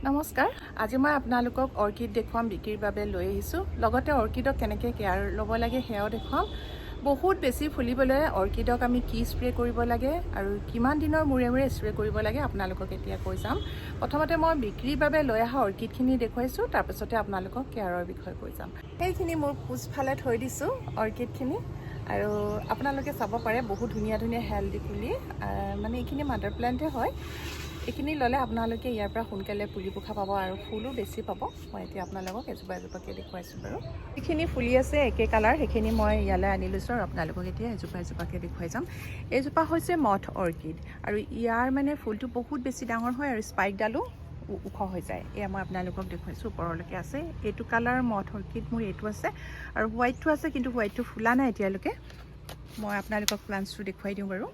নমস্কাৰ আজি মই আপোনালোকক অৰ্কিড দেখুৱাম বিক্ৰীৰ বাবে লৈ আহিছোঁ লগতে অৰ্কিডক কেনেকৈ কেয়াৰ ল'ব লাগে সেয়াও দেখুৱাম বহুত বেছি ফুলিবলৈ অৰ্কিডক আমি কি স্প্ৰে কৰিব লাগে আৰু কিমান দিনৰ মূৰে মূৰে স্প্ৰে কৰিব লাগে আপোনালোকক এতিয়া কৈ যাম প্ৰথমতে মই বিক্ৰীৰ বাবে লৈ অহা অৰ্কিডখিনি দেখুৱাইছোঁ তাৰপিছতে আপোনালোকক কেয়াৰৰ বিষয়ে কৈ যাম সেইখিনি মোৰ পিছফালে থৈ দিছোঁ অৰ্কিডখিনি আৰু আপোনালোকে চাব পাৰে বহুত ধুনীয়া ধুনীয়া হেল্ডি পুলি মানে এইখিনি মাদাৰ প্লেণ্টে হয় এইখিনি ল'লে আপোনালোকে ইয়াৰ পৰা সোনকালে পুলি পোখা পাব আৰু ফুলো বেছি পাব মই এতিয়া আপোনালোকক এজোপা এজোপাকৈ দেখুৱাইছোঁ বাৰু যিখিনি ফুলি আছে একে কালাৰ সেইখিনি মই ইয়ালৈ আনি লৈছোঁ আৰু আপোনালোকক এতিয়া এজোপা এজোপাকৈ দেখুৱাই যাম এইজোপা হৈছে মথ অৰ্কিড আৰু ইয়াৰ মানে ফুলটো বহুত বেছি ডাঙৰ হয় আৰু স্পাইকডালো ওখ হৈ যায় এয়া মই আপোনালোকক দেখুৱাইছোঁ ওপৰলৈকে আছে এইটো কালাৰ মথ অৰ্কিড মোৰ এইটো আছে আৰু হোৱাইটটো আছে কিন্তু হোৱাইটটো ফুলা নাই এতিয়ালৈকে মই আপোনালোকক প্লান্টছটো দেখুৱাই দিওঁ বাৰু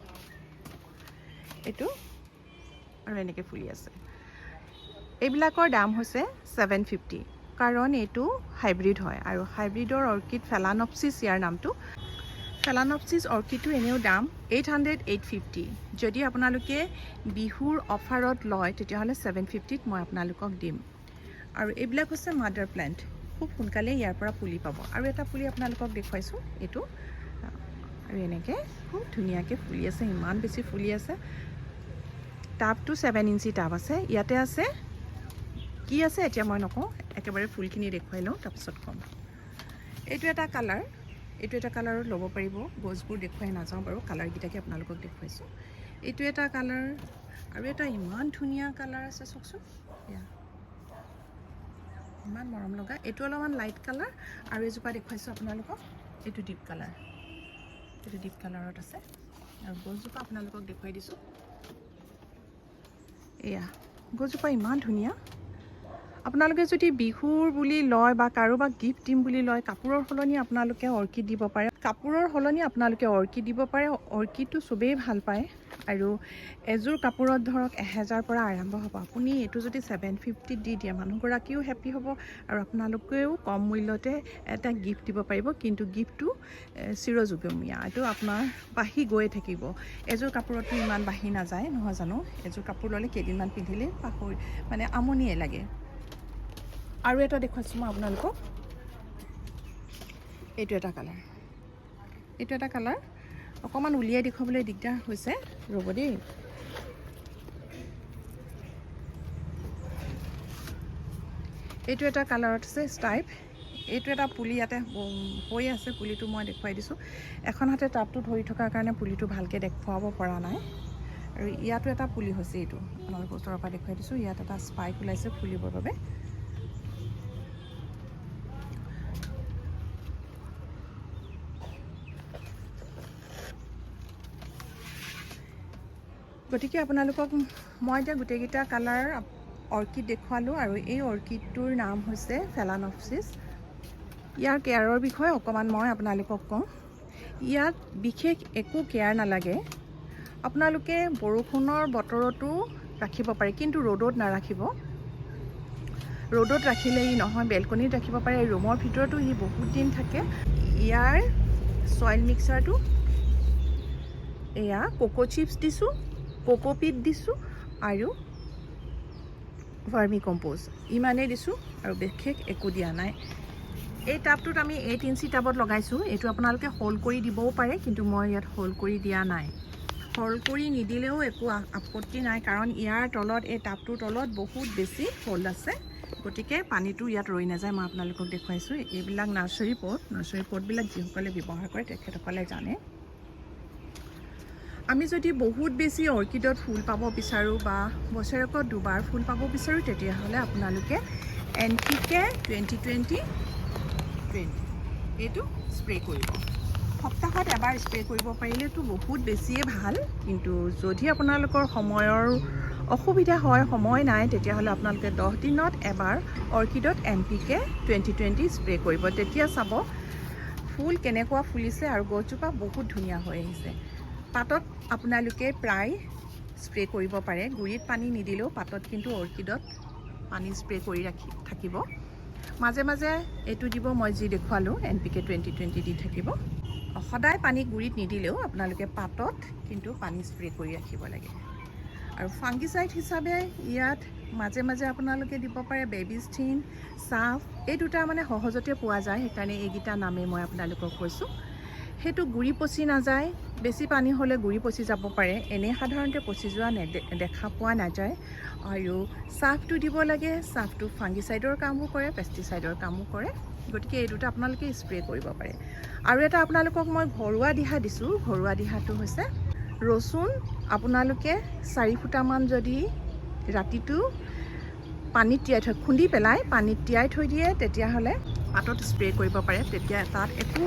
এইটো আৰু এনেকৈ ফুলি আছে এইবিলাকৰ দাম হৈছে 750 কাৰণ এইটো হাইব্ৰিড হয় আৰু হাইব্ৰিডৰ অৰ্কিড ফেলানপচিছ ইয়াৰ নামটো ফেলানপচিছ অৰ্কিডটো এনেও দাম 800-850 যদি আপোনালোকে বিহুৰ অফাৰত লয় তেতিয়াহ'লে 750ত মই আপোনালোকক দিম আৰু এইবিলাক হৈছে মাদাৰ প্লেণ্ট খুব সোনকালে ইয়াৰ পৰা পুলি পাব আৰু এটা পুলি আপোনালোকক দেখুৱাইছোঁ এইটো আৰু এনেকৈ খুব ধুনীয়াকৈ ফুলি আছে ইমান বেছি ফুলি আছে টাবটো 7 ইঞ্চি টাব আছে ইয়াতে আছে কি আছে এতিয়া মই নকওঁ একেবাৰে ফুলখিনি দেখুৱাই লওঁ তাৰপিছত ক'ম এইটো এটা কালাৰত ল'ব পাৰিব গছবোৰ দেখুৱাই নাযাওঁ বাৰু কালাৰকেইটাকে আপোনালোকক দেখুৱাইছোঁ এইটো এটা কালাৰ আৰু এটা ইমান ধুনীয়া কালাৰ আছে চাওকচোন এয়া ইমান মৰম লগা এইটো অলপমান লাইট কালাৰ আৰু এজোপা দেখুৱাইছোঁ আপোনালোকক এইটো ডিপ কালাৰত আছে আৰু গছজোপা আপোনালোকক দেখুৱাই দিছোঁ এয়া গছজোপা ইমান ধুনীয়া আপোনালোকে যদি বিহুৰ বুলি লয় বা কাৰোবাক গিফ্ট দিম বুলি লয় কাপোৰৰ সলনি আপোনালোকে অৰ্কিড দিব পাৰে অৰ্কিডটো চবেই ভাল পায় আৰু এযোৰ কাপোৰত ধৰক 1000 পৰা আৰম্ভ হ'ব আপুনি এইটো যদি 750ত দি দিয়ে মানুহগৰাকীও হেপ্পী হ'ব আৰু আপোনালোকেও কম মূল্যতে এটা গিফ্ট দিব পাৰিব কিন্তু গিফ্টটো চিৰযুগমীয়া এইটো আপোনাৰ বাঢ়ি গৈ থাকিব এযোৰ কাপোৰতো ইমান বাঢ়ি নাযায় নহয় জানো এযোৰ কাপোৰ ল'লে কেইদিনমান পিন্ধিলে মানে আমনিয়ে লাগে আৰু এটা দেখুৱাইছোঁ মই আপোনালোকক এইটো এটা কালাৰ অকণমান উলিয়াই দেখুৱাবলৈ দিগদাৰ হৈছে ৰ'ব দেই এইটো এটা কালাৰত আছে ষ্টাইপ এইটো এটা পুলি ইয়াতে হৈ আছে পুলিটো মই দেখুৱাই দিছোঁ এখন হাতে টাবটো ধৰি থকাৰ কাৰণে পুলিটো ভালকৈ দেখুৱাব পৰা নাই আৰু ইয়াতো এটা পুলি হৈছে এইটো আপোনালোকৰ ওচৰৰ পৰা দেখুৱাই দিছোঁ ইয়াত এটা স্পাইক ওলাইছে ফুলিবৰ বাবে গতিকে আপোনালোকক মই এতিয়া গোটেইকেইটা কালাৰ অৰ্কিড দেখুৱালোঁ আৰু এই অৰ্কিডটোৰ নাম হৈছে ফেলানপচিছ ইয়াৰ কেয়াৰৰ বিষয়ে অকণমান মই আপোনালোকক কওঁ ইয়াত বিশেষ একো কেয়াৰ নালাগে আপোনালোকে বৰষুণৰ বতৰতো ৰাখিব পাৰে কিন্তু ৰ'দত নাৰাখিব ৰ'দত ৰাখিলে ই নহয় বেলকনিত ৰাখিব পাৰে ৰুমৰ ভিতৰতো ই বহুত দিন থাকে ইয়াৰ ছইল মিক্সাৰটো এয়া কোকো চিপ্ছ দিছোঁ কোকোপিট দিছোঁ আৰু ভাৰ্মি কম্প'জ ইমানেই দিছোঁ আৰু বিশেষ একো দিয়া নাই এই টাবটোত আমি 8 ইঞ্চি টাবত লগাইছোঁ এইটো আপোনালোকে হোল্ড কৰি দিবও পাৰে কিন্তু মই ইয়াত হোল্ড কৰি দিয়া নাই হোল্ড কৰি নিদিলেও একো আপত্তি নাই কাৰণ ইয়াৰ তলত এই টাবটোৰ তলত বহুত বেছি হোল্ড আছে গতিকে পানীটো ইয়াত ৰৈ নাযায় মই আপোনালোকক দেখুৱাইছোঁ এইবিলাক নাৰ্চাৰী পটবিলাক যিসকলে ব্যৱহাৰ কৰে তেখেতসকলে জানে আমি যদি বহুত বেছি অৰ্কিডত ফুল পাব বিচাৰোঁ বা বছৰেকত দুবাৰ ফুল পাব বিচাৰোঁ তেতিয়াহ'লে আপোনালোকে NPK 20-20 এইটো স্প্ৰে কৰিব সপ্তাহত এবাৰ স্প্ৰে কৰিব পাৰিলেতো বহুত বেছিয়ে ভাল কিন্তু যদি আপোনালোকৰ সময়ৰ অসুবিধা হয় সময় নাই তেতিয়াহ'লে আপোনালোকে 10 দিনত এবাৰ অৰ্কিডত NPK 20-20 স্প্ৰে কৰিব তেতিয়া চাব ফুল কেনেকুৱা ফুলিছে আৰু গছজোপা বহুত ধুনীয়া হৈ আহিছে পাতত আপোনালোকে প্ৰায় স্প্ৰে কৰিব পাৰে গুৰিত পানী নিদিলেও পাতত কিন্তু অৰ্কিডত পানী স্প্ৰে কৰি থাকিব মাজে মাজে এইটো দিব মই যি দেখুৱালোঁ NPK 20-20 দি থাকিব সদায় পানী গুৰিত নিদিলেও আপোনালোকে পাতত কিন্তু পানী স্প্ৰে কৰি ৰাখিব লাগে আৰু ফাংগিচাইড হিচাপে ইয়াত মাজে মাজে আপোনালোকে দিব পাৰে বেবিষ্টিন, চাফ, এই দুটা মানে সহজতে পোৱা যায়, সেইকাৰণে এইকেইটা নামেই মই আপোনালোকক কৈছোঁ। সেইটো গুৰি পচি নাযায়, বেছি পানী হ'লে গুৰি পচি যাব পাৰে, এনেই সাধাৰণতে পচি যোৱা দেখা পোৱা নাযায়। আৰু চাফটো দিব লাগে, চাফটো ফাংগিচাইডৰ কামো কৰে, পেষ্টিচাইডৰ কামো কৰে, গতিকে এই দুটা আপোনালোকে স্প্ৰে কৰিব পাৰে। আৰু এটা আপোনালোকক মই ঘৰুৱা দিহা দিছোঁ। ঘৰুৱা দিহাটো হৈছে ৰচুন আপোনালোকে 4 ফুটামান যদি ৰাতিটো পানীত তিয়াই থৈ খুন্দি পেলাই পানীত তিয়াই থৈ দিয়ে, তেতিয়াহ'লে পাতত স্প্ৰে কৰিব পাৰে। তেতিয়া তাত একো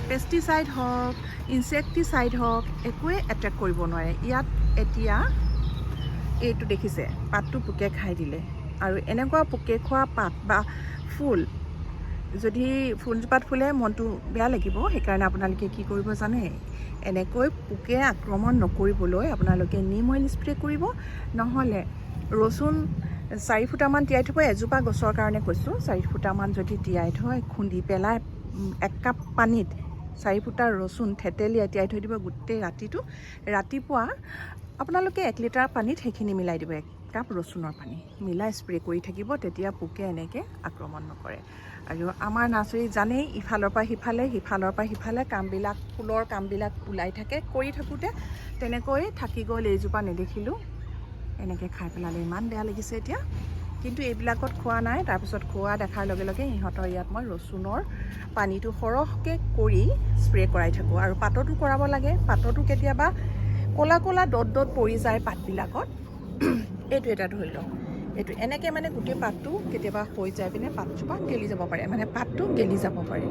পেষ্টিচাইড হওক, ইনছেক্টিচাইড হওক, একোৱে এট্ৰেক কৰিব নোৱাৰে। ইয়াত এতিয়া এইটো দেখিছে, পাতটো পোকে খাই দিলে। আৰু এনেকুৱা পোকে খোৱা পাত বা ফুল, যদি ফুলজোপাত ফুলে মনটো বেয়া লাগিব। সেইকাৰণে আপোনালোকে কি কৰিব জানে, এনেকৈ পোকে আক্ৰমণ নকৰিবলৈ আপোনালোকে নিম অইল স্প্ৰে কৰিব, নহ'লে ৰচুন 4 ফুটামান তিয়াই থ'ব। এজোপা গছৰ কাৰণে কৈছোঁ, 4 ফুটামান যদি তিয়াই থয়, খুন্দি পেলাই 1 কাপ পানীত 4 ফুটা ৰচুন থেতেলিয়াই তিয়াই থৈ দিব গোটেই ৰাতিটো। ৰাতিপুৱা আপোনালোকে 1 লিটাৰ পানীত সেইখিনি মিলাই দিব, 1 কাপ ৰচুনৰ পানী মিলাই স্প্ৰে কৰি থাকিব, তেতিয়া পোকে এনেকৈ আক্ৰমণ নকৰে। আৰু আমাৰ নাৰ্চাৰীত জানেই, ইফালৰ পৰা সিফালে, সিফালৰ পৰা সিফালে কামবিলাক, ফুলৰ কামবিলাক ওলাই থাকে। কৰি থাকোঁতে তেনেকৈ থাকি গ'ল, এইজোপা নেদেখিলোঁ, এনেকৈ খাই পেলালে, ইমান বেয়া লাগিছে এতিয়া। কিন্তু এইবিলাকত খোৱা নাই। তাৰপিছত খোৱা দেখাৰ লগে লগে ইহঁতৰ ইয়াত মই ৰচুনৰ পানীটো সৰহকৈ কৰি স্প্ৰে কৰাই থাকোঁ। আৰু পাততো কৰাব লাগে। পাততো কেতিয়াবা ক'লা ক'লা ডট ডট পৰি যায় পাতবিলাকত। এইটো এটা ধৰি লওক, এইটো এনেকৈ মানে গোটেই পাতটো কেতিয়াবা হৈ যায় পিনে পাতজোপা গেলি যাব পাৰে, মানে পাতটো গেলি যাব পাৰে।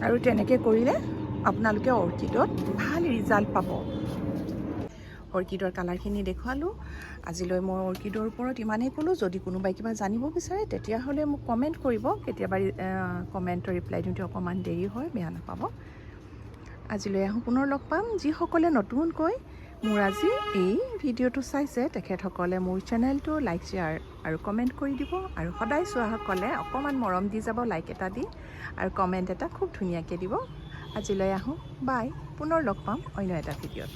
আৰু তেনেকৈ কৰিলে আপোনালোকে অৰ্কিডত ভাল ৰিজাল্ট পাব। অৰ্কিডৰ কালাৰখিনি দেখুৱালোঁ। আজিলৈ মই অৰ্কিডৰ ওপৰত ইমানেই ক'লোঁ। যদি কোনোবাই কিবা জানিব বিচাৰে তেতিয়াহ'লে মোক কমেণ্ট কৰিব। কেতিয়াবা কমেণ্টৰ ৰিপ্লাই দিওঁতে অকণমান দেৰি হয়, বেয়া নাপাব। আজিলৈ আহোঁ, পুনৰ লগ পাম। যিসকলে নতুনকৈ মোৰ আজি এই ভিডিঅ'টো চাইছে, তেখেতসকলে মোৰ চেনেলটো লাইক, শ্বেয়াৰ আৰু কমেণ্ট কৰি দিব। আৰু সদায় চোৱাসকলে অকণমান মৰম দি যাব, লাইক এটা দি, আৰু কমেণ্ট এটা খুব ধুনীয়াকৈ দিব। আজিলৈ আহোঁ, বাই। পুনৰ লগ পাম অন্য এটা ভিডিঅ'ত।